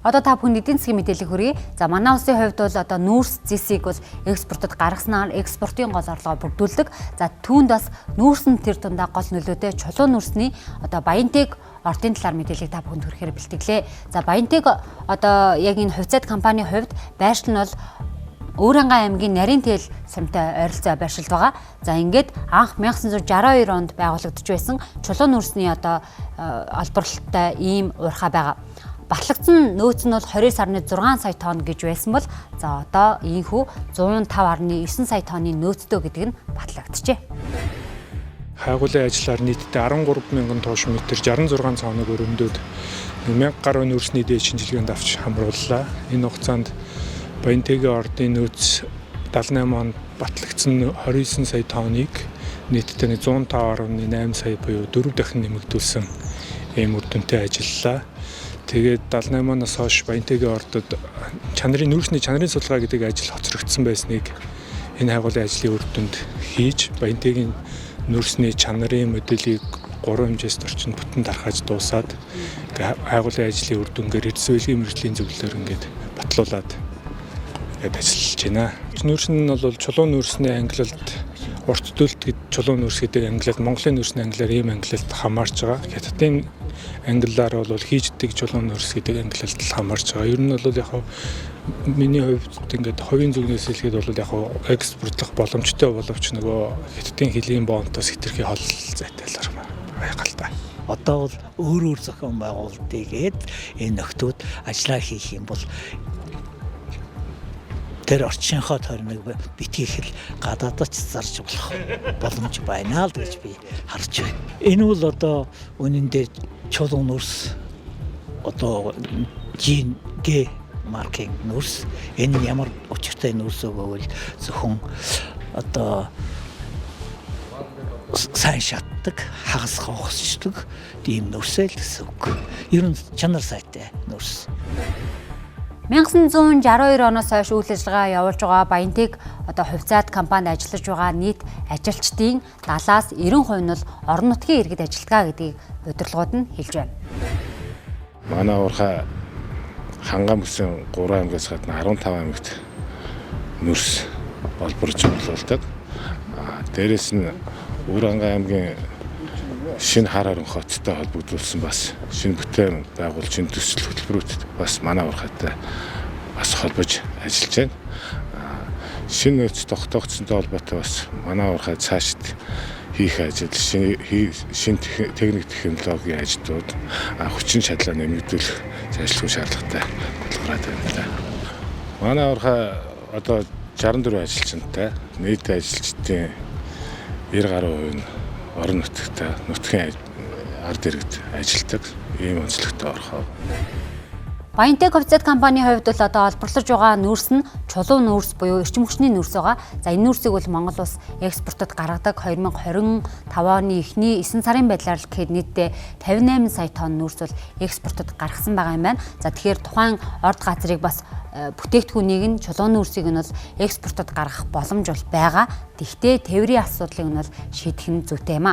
Одоо та бүхэн эдийн засгийн мэдээлэл хүргэе. За манай улсын хувьд бол одоо нүүрс зэсийг бол экспортод гаргаснаар экспортын гол орлогоо бүрдүүлдэг. За түүнд бас нүүрс нь тэр дундаа гол нөлөөтэй чулуун нүүрсний одоо Баянтэг ортын талаар мэдээллийг та бүхэнд хүргэхээр бэлтгэлээ. За Баянтэг одоо яг энэ хувьцаат компанийн хувьд байршил нь бол Өвөрхангай аймгийн Нарийн тэл сумтай ойролцоо байршилд байгаа. За ингээд анх 1962 онд байгуулагдж байсан чулуун нүүрсний одоо олборлолттой ийм уурхай байгаа. Батлагдсан нөөц нь бол 29.6 сая тонн гэж байсан бол за одоо ийхүү 105.9 сая тонны нөөцтэй гэдэг нь батлагджээ. Хайгуулын ажиллаар нийтдээ 13,000 тоош метр 66 цаоныг өрөмдөөд 1000 гаруй нүүрсний дээд шинжилгээнд авч хамрууллаа. Энэ хугацаанд Баянтэгийн ордын нөөц 78 онд батлагдсан 29 сая тонныг нийтдээ 105.8 сая буюу 4 дахин нэмэгдүүлсэн ийм үр дүнтэй ажиллалаа. Тэгээд 78 оноос хойш Баянтэгийн ордод нүүрсний чанарын судалгаа гэдэг ажил хоцрогдсон байсныг энэ хайгуулын ажлын үр дүнд хийж Баянтэгийн нүүрсний чанарын моделийг 3 хэмжээст орчинд бүтэн дарахаж дуусаад хайгуулын ажлын үр дүнгээр эрдэсвэлгийн мэргэжлийн зөвлөлөөр ингээд батлуулаад ажиллаж байна. Нүүрс нь бол чулуун нүүрсний ангилалд урт төлөлт гэж чулуун нүүрс гэдэг ангилалд Монголын нүүрсний ангилаар ийм ангилалд хамаарч байгаа. Хятадын ангиллаар бол хийждэг чулуун нүүрс гэдэг ангилалд хамаарч байгаа. Ер нь бол яг миний хувьд ингээд хувийн зүгнээс хэлэхэд бол яг экспортлох боломжтой боловч нөгөө хятадын хэлийн боонтоос хэтэрхий хол зайтайлаар байгаа л да. Одоо бол өөр зохион байгуулалтыгээд энэ нөхдүүд ажиллаа хийх юм бол тэр орчинхоо тойрныг битгий хэл гадаадч зарж болох боломж байна л гэж би харж байна. Энэ бол одоо үнэндээ чулуун нүүрс одоо ГГ маркийн нүүрс энэ ямар өчигтэй нүүрс өгөөл зөвхөн одоо сайн шатдаг, хагас хогсчдаг ийм нүүрсэл гэсэн үг. Ер нь чанар сайтай нүүрс. 1962 оноос хойш үйл ажиллагаа явуулж байгаа Баянтэг одоо хувьцаат компанид ажиллаж байгаа нийт ажилчдын 70-аас 90% нь бол орон нутгийн иргэд ажиллагаа гэдгийг удирдлагууд нь хэлж байна. Манай уурхай Хангам гэсэн 3 аймгаас гадна 15 аймагт нүүрс олборч боловсруулдаг. Дээрээс нь Өвөрхангай аймгийн шинэ хар харин хоттой холбогдуулсан бас шинэ бүтээн байгуулж шинэ төсөл хөтөлбөрүүдэд бас манай уурхайтай бас холбож ажиллаж байна. Шинэ нөөц тогтоогдсонтой холбоотой бас манай уурхай цаашд хийх ажил, шинэ техник технологийн ажлууд, хүчин чадлаа нэмэгдүүлэх зайлшгүй шаардлагатай болгоод байна. Манай уурхай одоо 64 ажилчинтай, нийт ажилчдын 90 гаруй хувь нь орон нутгтай нутгийн ард иргэд ажилладаг ийм онцлогтой орхоо. Баянтэг хувьцаат компанийн хувьд бол одоо олборлож байгаа нүүрс нь чулуун нүүрс буюу эрчим хүчний нүүрс байгаа. За энэ нүүрсийг бол Монгол улс экспортод гаргадаг 2025 оны эхний 9 сарын байдлаар л гэхэд нийтдээ 58 сая тонн нүүрс бол экспортод гаргасан байгаа юм байна. За тэгэхээр тухайн орд газрыг бас бүтээгдэхүүнийг нь чулуун нүүрсийг нь бол экспортод гаргах боломж бол байгаа. Тэгвэл тээврийн асуудлыг нь бол шийдэх нь зүйтэй юм а.